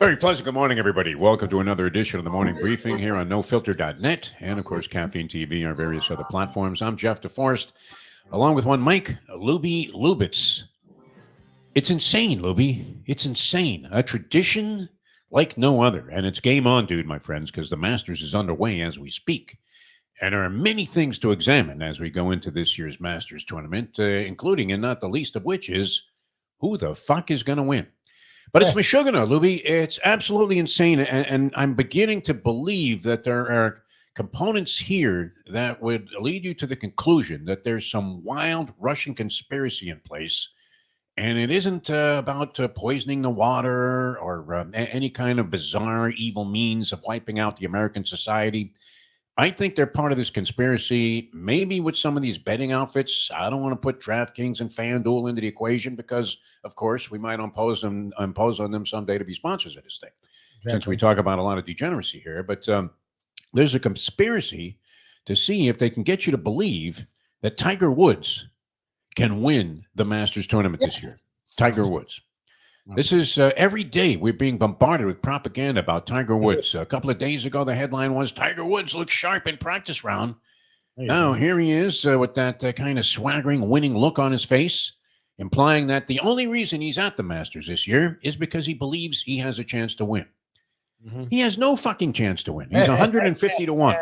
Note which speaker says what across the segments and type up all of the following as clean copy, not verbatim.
Speaker 1: Very pleasant. Good morning, everybody. Welcome to another edition of the Morning Briefing here on NoFilter.net and, of course, Caffeine TV, our various other platforms. I'm Jeff DeForest, along with one Mike Lubie Lubitz. It's insane, Lubie. It's insane. A tradition like no other. And it's game on, dude, my friends, because the Masters is underway as we speak. And there are many things to examine as we go into this year's Masters tournament, including, and not the least of which, is who the fuck is going to win. But it's Meshuggah, Lubie. It's absolutely insane. And I'm beginning to believe that there are components here that would lead you to the conclusion that there's some wild Russian conspiracy in place. And it isn't about poisoning the water or any kind of bizarre, evil means of wiping out the American society. I think they're part of this conspiracy, maybe with some of these betting outfits. I don't want to put DraftKings and FanDuel into the equation because, of course, we might impose on them someday to be sponsors of this thing, since we talk about a lot of degeneracy here. But there's a conspiracy to see if they can get you to believe that Tiger Woods can win the Masters tournament this year. Tiger Woods. This is every day we're being bombarded with propaganda about Tiger Woods. A couple of days ago, the headline was Tiger Woods looks sharp in practice round. Now, here he is with that kind of swaggering, winning look on his face, implying that the only reason he's at the Masters this year is because he believes he has a chance to win. He has no fucking chance to win. He's 150 to 1.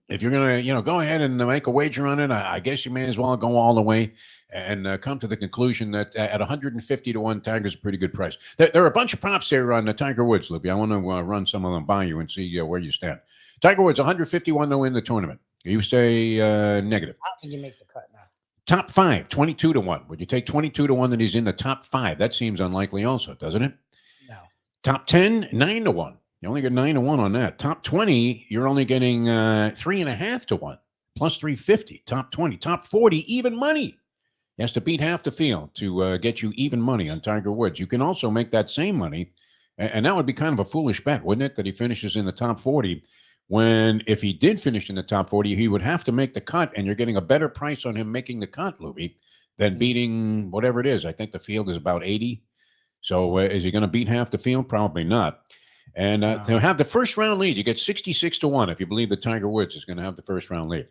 Speaker 1: If you're going to, go ahead and make a wager on it, I guess you may as well go all the way and come to the conclusion that at 150 to 1, Tiger's a pretty good price. There are a bunch of props here on Tiger Woods, Lubie. I want to run some of them by you and see where you stand. Tiger Woods, 151 to win the tournament. You say negative.
Speaker 2: I don't think he makes the cut now.
Speaker 1: Top 5, 22 to 1. Would you take 22 to 1 that he's in the top 5? That seems unlikely also, doesn't it?
Speaker 2: No.
Speaker 1: Top 10, 9 to 1. You only get 9 to 1 on that. Top 20, you're only getting 3.5 to 1, plus 350. Top 20, top 40, even money. He has to beat half the field to get you even money on Tiger Woods. You can also make that same money, and that would be kind of a foolish bet, wouldn't it, that he finishes in the top 40, when if he did finish in the top 40, he would have to make the cut, and you're getting a better price on him making the cut, Lubie, than beating whatever it is. I think the field is about 80. So is he going to beat half the field? Probably not. And to have the first round lead, you get 66 to 1 if you believe that Tiger Woods is going to have the first round lead.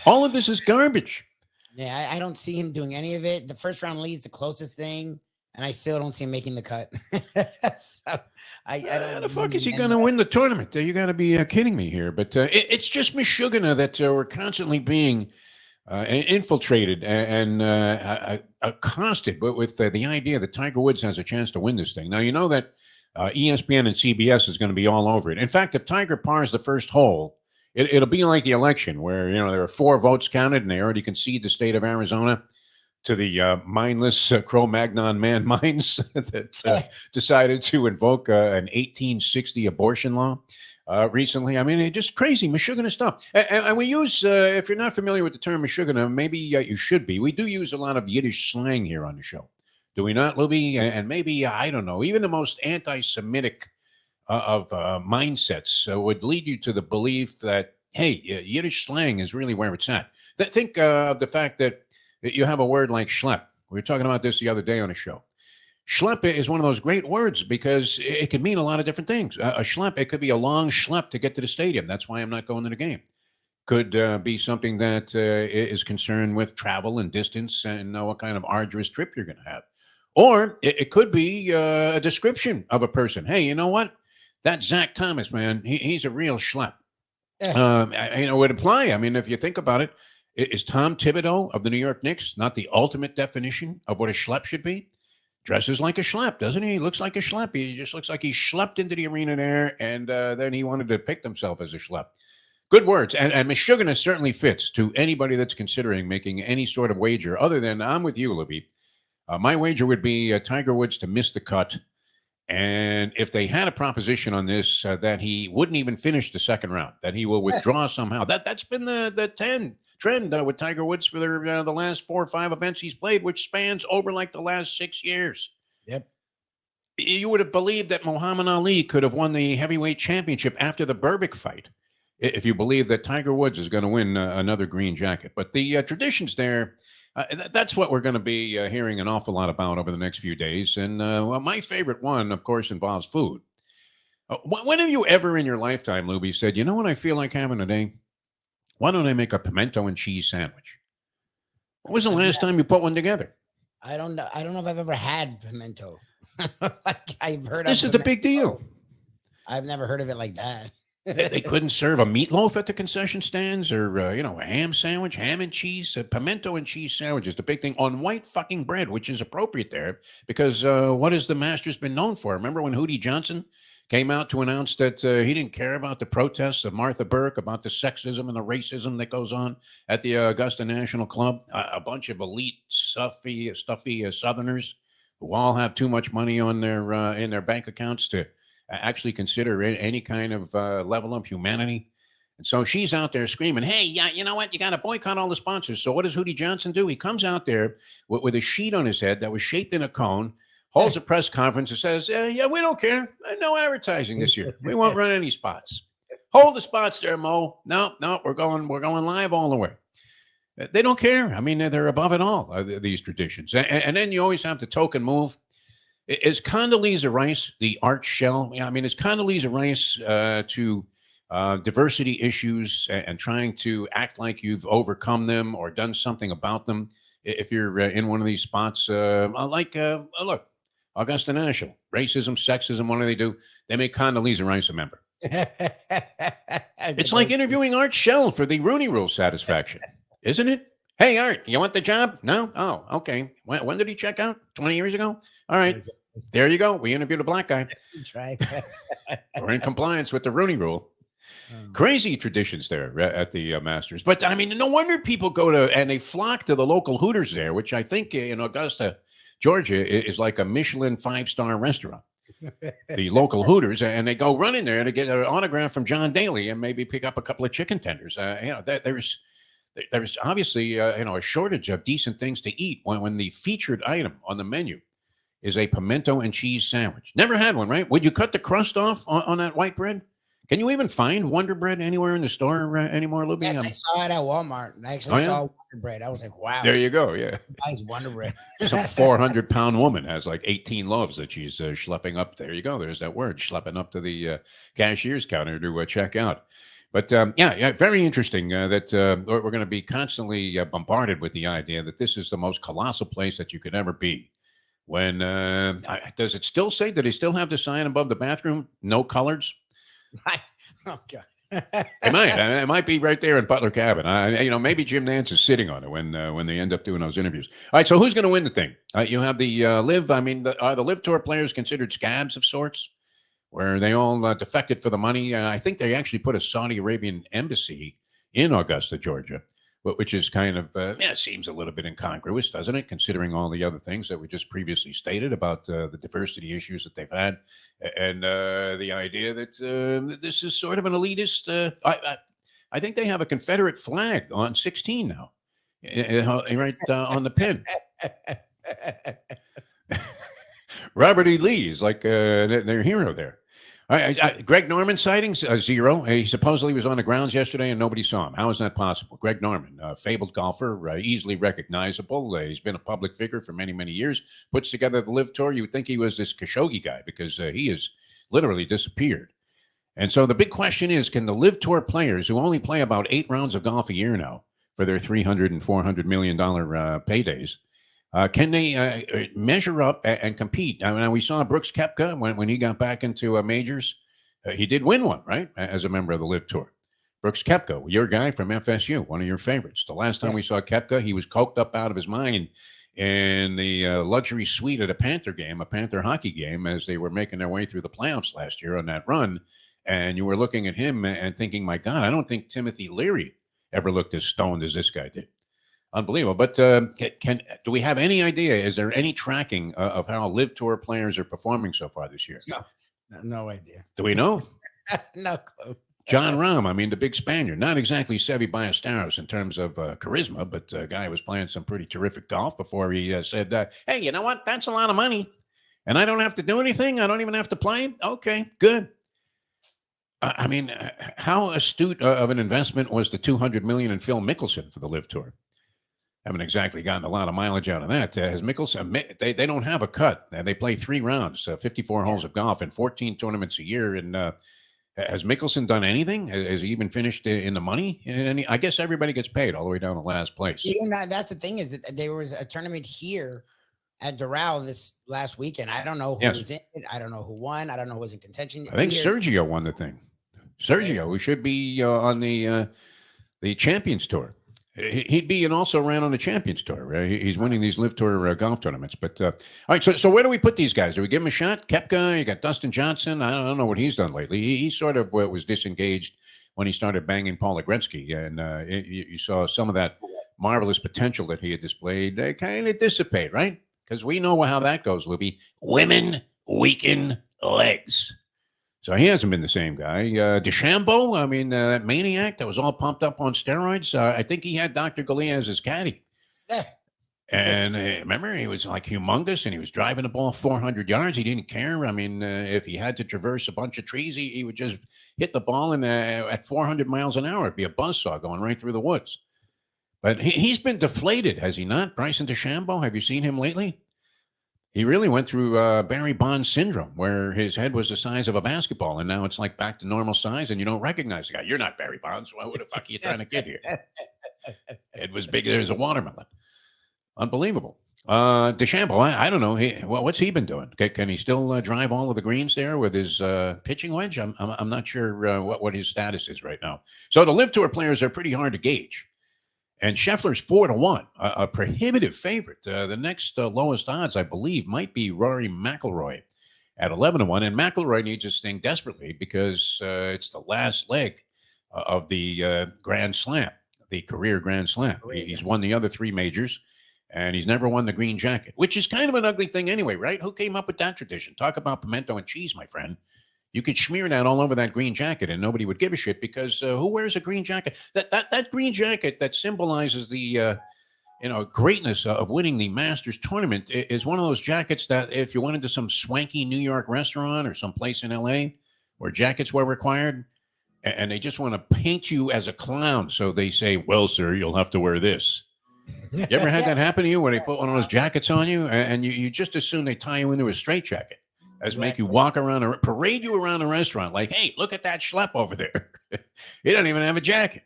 Speaker 1: All of this is garbage.
Speaker 2: Yeah, I don't see him doing any of it. The first round lead is the closest thing, and I still don't see him making the cut. So I don't.
Speaker 1: How the fuck is he going to win the tournament? You got to be kidding me here. But it's just Meshuggah that we're constantly being infiltrated and accosted with the idea that Tiger Woods has a chance to win this thing. Now, you know that ESPN and CBS is going to be all over it. In fact, if Tiger pars the first hole, it'll be like the election where, there are 4 votes counted and they already concede the state of Arizona to the mindless Cro-Magnon man minds that decided to invoke an 1860 abortion law recently. I mean, it's just crazy Meshuggah stuff. And we use, if you're not familiar with the term Meshuggah, maybe you should be. We do use a lot of Yiddish slang here on the show. Do we not, Lubie? And maybe, I don't know, even the most anti-Semitic of mindsets would lead you to the belief that, hey, Yiddish slang is really where it's at. Think of the fact that you have a word like schlep. We were talking about this the other day on a show. Schlep is one of those great words because it can mean a lot of different things. A schlep, it could be a long schlep to get to the stadium. That's why I'm not going to the game. Could be something that is concerned with travel and distance and what kind of arduous trip you're going to have. Or it could be a description of a person. Hey, you know what? That Zach Thomas, man, he's a real schlep. It would apply. I mean, if you think about it, is Tom Thibodeau of the New York Knicks not the ultimate definition of what a schlep should be? Dresses like a schlep, doesn't he? He looks like a schlep. He just looks like he schlepped into the arena there, and then he wanted to depict himself as a schlep. Good words. And Meshuggah certainly fits to anybody that's considering making any sort of wager other than I'm with you, Libby. My wager would be Tiger Woods to miss the cut. And if they had a proposition on this, that he wouldn't even finish the second round, that he will withdraw somehow. That's been the trend with Tiger Woods for the last 4 or 5 events he's played, which spans over like the last 6 years.
Speaker 2: Yep.
Speaker 1: You would have believed that Muhammad Ali could have won the heavyweight championship after the Berbick fight, if you believe that Tiger Woods is going to win another green jacket. But the tradition's there. That's what we're going to be hearing an awful lot about over the next few days. And well, my favorite one, of course, involves food. When have you ever in your lifetime, Lubie, said, you know what I feel like having today? Why don't I make a pimento and cheese sandwich? When was the
Speaker 2: I've
Speaker 1: last time you put one together?
Speaker 2: I don't know. I don't know if I've ever had pimento. Like I've heard
Speaker 1: This
Speaker 2: of
Speaker 1: is the big deal.
Speaker 2: pimento. I've never heard of it like that.
Speaker 1: They couldn't serve a meatloaf at the concession stands or, a ham sandwich, ham and cheese. Pimento and cheese sandwich is the big thing on white fucking bread, which is appropriate there because what has the Masters been known for? Remember when Hootie Johnson came out to announce that he didn't care about the protests of Martha Burke, about the sexism and the racism that goes on at the Augusta National Club? A bunch of elite, stuffy Southerners who all have too much money on their in their bank accounts to actually consider any kind of level of humanity. And so she's out there screaming, hey, yeah, you know what? You got to boycott all the sponsors. So what does Hootie Johnson do? He comes out there with a sheet on his head that was shaped in a cone, holds a press conference and says, yeah, we don't care. No advertising this year. We won't run any spots. Hold the spots there, Mo. No, we're going live all the way. They don't care. I mean, they're above it all, these traditions. And then you always have the token move. Is Condoleezza Rice the art shell? I mean, is Condoleezza Rice to diversity issues and trying to act like you've overcome them or done something about them? If you're in one of these spots, look, Augusta National, racism, sexism, what do? They make Condoleezza Rice a member. It's like interviewing Art Shell for the Rooney Rule satisfaction, isn't it? Hey, Art, you want the job? No? Oh, okay. When did he check out? 20 years ago? All right. There you go. We interviewed a black guy.
Speaker 2: That's right.
Speaker 1: We're in compliance with the Rooney Rule. Crazy traditions there at the Masters. But, I mean, no wonder people go to, and they flock to the local Hooters there, which I think in Augusta, Georgia, is like a Michelin 5-star restaurant. The local Hooters, and they go run in there to get an autograph from John Daly and maybe pick up a couple of chicken tenders. There's obviously a shortage of decent things to eat when the featured item on the menu is a pimento and cheese sandwich. Never had one, right? Would you cut the crust off on that white bread? Can you even find Wonder Bread anywhere in the store anymore, Lubie?
Speaker 2: Yes, I saw it at Walmart. I actually saw Wonder Bread. I was like, wow.
Speaker 1: There you go. Yeah.
Speaker 2: Nice Wonder Bread.
Speaker 1: Some 400-pound woman has like 18 loaves that she's schlepping up. There you go. There's that word, schlepping up to the cashier's counter to check out. But yeah, very interesting that we're going to be constantly bombarded with the idea that this is the most colossal place that you could ever be. When does it still say? Do they still have the sign above the bathroom? No colors.
Speaker 2: Oh God.
Speaker 1: It might be right there in Butler Cabin. Maybe Jim Nance is sitting on it when they end up doing those interviews. All right, so who's going to win the thing? You have the Live. I mean, are the Live Tour players considered scabs of sorts, where they all defected for the money? I think they actually put a Saudi Arabian embassy in Augusta, Georgia, which is kind of seems a little bit incongruous, doesn't it? Considering all the other things that we just previously stated about the diversity issues that they've had, and the idea that this is sort of an elitist. I think they have a Confederate flag on 16 now, right on the pin. Robert E. Lee is like their hero there. Greg Norman sightings, 0. He supposedly was on the grounds yesterday and nobody saw him. How is that possible? Greg Norman, fabled golfer, easily recognizable. He's been a public figure for many, many years. Puts together the Live Tour. You would think he was this Khashoggi guy because he has literally disappeared. And so the big question is, can the Live Tour players who only play about 8 rounds of golf a year now for their $300 and $400 million paydays, can they measure up and compete? I mean, we saw Brooks Koepka when he got back into majors. He did win one, right, as a member of the Live Tour. Brooks Koepka, your guy from FSU, one of your favorites. The last time we saw Koepka, he was coked up out of his mind in the luxury suite at a Panther hockey game, as they were making their way through the playoffs last year on that run. And you were looking at him and thinking, my God, I don't think Timothy Leary ever looked as stoned as this guy did. Unbelievable. But do we have any idea? Is there any tracking of how Live Tour players are performing so far this year?
Speaker 2: No idea.
Speaker 1: Do we know?
Speaker 2: No clue.
Speaker 1: John Rahm, I mean, the big Spaniard, not exactly Seve Ballesteros in terms of charisma, but a guy was playing some pretty terrific golf before he said, hey, you know what? That's a lot of money. And I don't have to do anything. I don't even have to play. Okay, good. I mean, how astute of an investment was the $200 million in Phil Mickelson for the Live Tour? Haven't exactly gotten a lot of mileage out of that. Has Mickelson? They don't have a cut. They play 3 rounds, 54
Speaker 2: Yeah.
Speaker 1: holes of golf, and 14 tournaments a year. And has Mickelson done anything? Has he even finished in the money? I guess everybody gets paid all the way down to last place.
Speaker 2: You know, that's the thing is that there was a tournament here at Doral this last weekend. I don't know who was in it. I don't know who won. I don't know who was in contention.
Speaker 1: I think Sergio won the thing. Sergio, who should be on the Champions Tour. He'd be and also ran on the Champions Tour. Right? He's winning these Live Tour golf tournaments. But all right, so where do we put these guys? Do we give him a shot? Koepka, you got Dustin Johnson. I don't know what he's done lately. He sort of was disengaged when he started banging Paul Gretzky, and you saw some of that marvelous potential that he had displayed kind of dissipate, right? Because we know how that goes, Lubie. Women weaken legs. So he hasn't been the same guy. DeChambeau, I mean, that maniac that was all pumped up on steroids. I think he had Dr. Galea as his caddy.
Speaker 2: Yeah.
Speaker 1: And remember, he was like humongous, and he was driving the ball 400 yards. He didn't care. I mean, if he had to traverse a bunch of trees, he would just hit the ball, and at 400 miles an hour, it'd be a buzzsaw going right through the woods. But he's been deflated, has he not? Bryson DeChambeau, have you seen him lately? He really went through Barry Bonds syndrome, where his head was the size of a basketball, and now it's like back to normal size, and you don't recognize the guy. You're not Barry Bonds. Why the fuck are you trying to get here? Head was big as a watermelon. Unbelievable. DeChambeau, I don't know. What's he been doing? Can he still drive all of the greens there with his pitching wedge? I'm not sure what his status is right now. So the Live Tour players are pretty hard to gauge. And Scheffler's 4-1, a prohibitive favorite. The next lowest odds, I believe, might be Rory McIlroy at 11-1. And McIlroy needs this thing desperately because it's the last leg of the Grand Slam, the career Grand Slam. He's won the other 3 majors, and he's never won the green jacket, which is kind of an ugly thing anyway, right? Who came up with that tradition? Talk about pimento and cheese, my friend. You could smear that all over that green jacket and nobody would give a shit because who wears a green jacket? That green jacket that symbolizes the greatness of winning the Masters tournament is one of those jackets that if you went into some swanky New York restaurant or some place in LA where jackets were required and they just want to paint you as a clown. So they say, well, sir, you'll have to wear this. You ever had that happen to you where they put one of those jackets on you and you just assume they tie you into a straitjacket? As make you walk around, parade you around the restaurant like, hey, look at that schlep over there. He doesn't even have a jacket.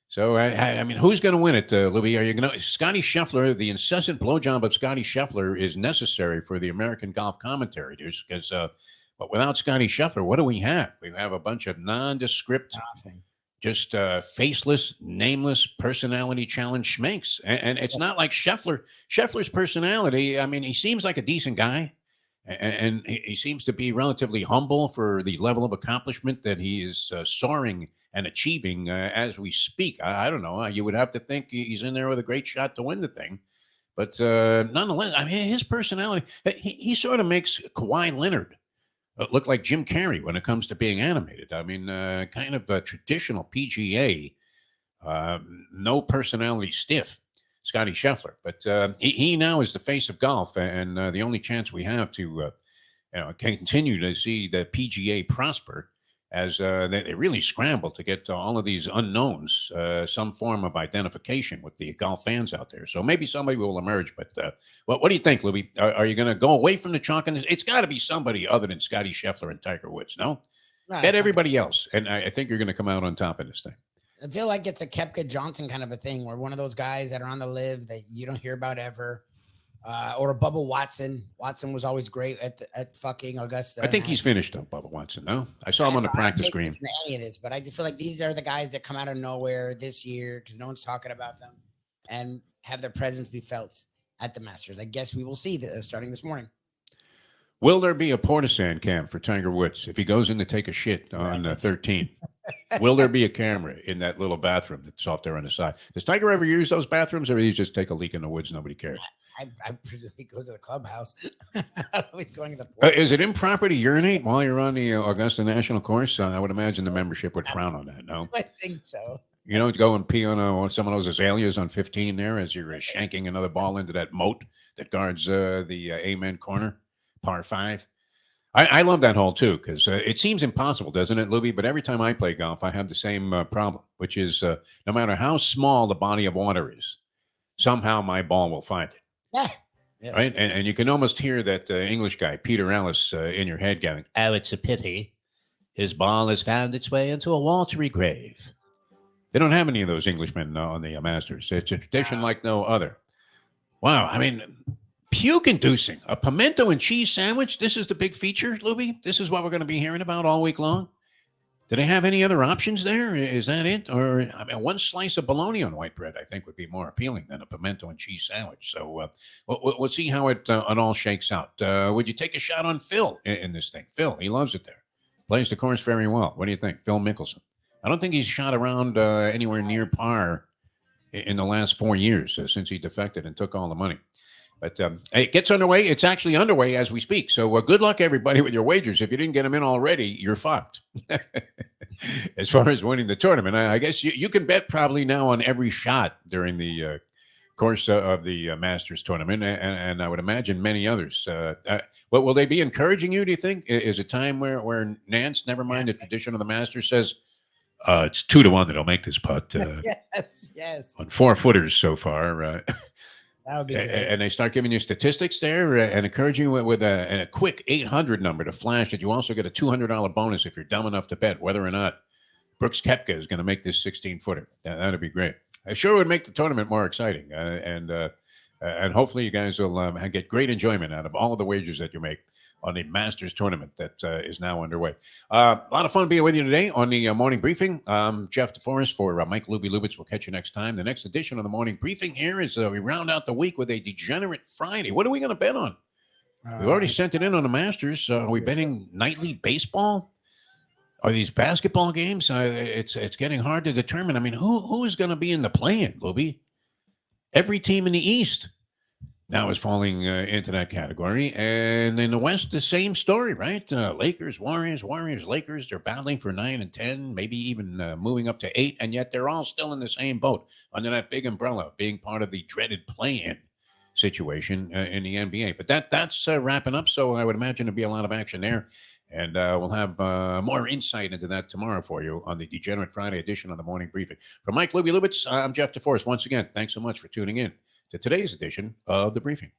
Speaker 1: So, I mean, who's going to win it, Lubie? Are you going to? Scotty Scheffler, the incessant blowjob of Scotty Scheffler is necessary for the American golf commentary, dudes, because but without Scotty Scheffler, what do we have? We have a bunch of nondescript, just faceless, nameless, personality challenge schminks. And it's not like Scheffler's personality. I mean, he seems like a decent guy. And he seems to be relatively humble for the level of accomplishment that he is soaring and achieving as we speak. I don't know. You would have to think he's in there with a great shot to win the thing. But nonetheless, I mean, his personality, he sort of makes Kawhi Leonard look like Jim Carrey when it comes to being animated. I mean, kind of a traditional PGA, no personality stiff. Scotty Scheffler, but he now is the face of golf, and the only chance we have to continue to see the PGA prosper as they really scramble to get all of these unknowns some form of identification with the golf fans out there. So maybe somebody will emerge, but what do you think, Lubie? Are you going to go away from the chalk? And it's got to be somebody other than Scotty Scheffler and Tiger Woods, no? Get everybody else, and I think you're going to come out on top of this thing.
Speaker 2: I feel like it's a Koepka Johnson kind of a thing where one of those guys that are on the Live that you don't hear about ever, or a Bubba Watson. Watson was always great at fucking Augusta.
Speaker 1: I think he's finished though, Bubba Watson. No, I saw him on the practice green.
Speaker 2: Any of this, but I just feel like these are the guys that come out of nowhere this year because no one's talking about them and have their presence be felt at the Masters. I guess we will see that starting this morning.
Speaker 1: Will there be a Portisand cam for Tiger Woods if he goes in to take a shit on 13? Will there be a camera in that little bathroom that's off there on the side? Does Tiger ever use those bathrooms, or does he just take a leak in the woods? Nobody cares.
Speaker 2: I presume he goes to the clubhouse. I don't know if he's going to the pool.
Speaker 1: Is it improper to urinate while you're on the Augusta National Course? I would imagine the membership would frown on that, no?
Speaker 2: I think so.
Speaker 1: You don't go and pee on some of those azaleas on 15 there as you're shanking another ball into that moat that guards the Amen corner, par 5. I love that hole, too, because it seems impossible, doesn't it, Lubie? But every time I play golf, I have the same problem, which is no matter how small the body of water is, somehow my ball will find it.
Speaker 2: Yeah. Yes.
Speaker 1: Right. And you can almost hear that English guy, Peter Ellis, in your head going, oh, it's a pity. His ball has found its way into a watery grave. They don't have any of those Englishmen on the Masters. It's a tradition like no other. Wow. I mean, puke-inducing. A pimento and cheese sandwich. This is the big feature, Lubie. This is what we're going to be hearing about all week long. Do they have any other options there? Is that it? Or I mean, one slice of bologna on white bread, I think, would be more appealing than a pimento and cheese sandwich. So we'll see how it all shakes out. Would you take a shot on Phil in this thing? Phil, he loves it there. Plays the course very well. What do you think? Phil Mickelson. I don't think he's shot around anywhere near par in the last 4 years since he defected and took all the money. But it gets underway. It's actually underway as we speak. So good luck, everybody, with your wagers. If you didn't get them in already, you're fucked. As far as winning the tournament, I guess you can bet probably now on every shot during the course of the Masters tournament, and I would imagine many others. But will they be encouraging you, do you think? Is it time where Nance, never mind the tradition of the Masters, says, it's 2-1 that'll make this putt.
Speaker 2: Yes.
Speaker 1: On 4-footers so far.
Speaker 2: That would be great.
Speaker 1: And they start giving you statistics there and encouraging you with a quick 800 number to flash that you also get a $200 bonus if you're dumb enough to bet whether or not Brooks Koepka is going to make this 16-footer. That'd be great. I sure would make the tournament more exciting. And hopefully you guys will get great enjoyment out of all of the wagers that you make on the Masters tournament that is now underway. A lot of fun being with you today on the morning briefing. Jeff DeForest for Mike Lubie Lubitz. We'll catch you next time. The next edition of the morning briefing here is we round out the week with a Degenerate Friday. What are we going to bet on? We've already sent it in on the Masters. Are we betting nightly baseball? Are these basketball games? It's getting hard to determine. I mean, who is going to be in the play-in, Lubie? Every team in the East now is falling into that category. And in the West, the same story, right? Lakers, Warriors, Lakers. They're battling for 9 and 10, maybe even moving up to 8. And yet they're all still in the same boat under that big umbrella, being part of the dreaded play-in situation in the NBA. But that's wrapping up. So I would imagine there'll be a lot of action there. And we'll have more insight into that tomorrow for you on the Degenerate Friday edition of the Morning Briefing. From Mike Lubie Lubitz, I'm Jeff DeForest. Once again, thanks so much for tuning in to today's edition of The Briefing.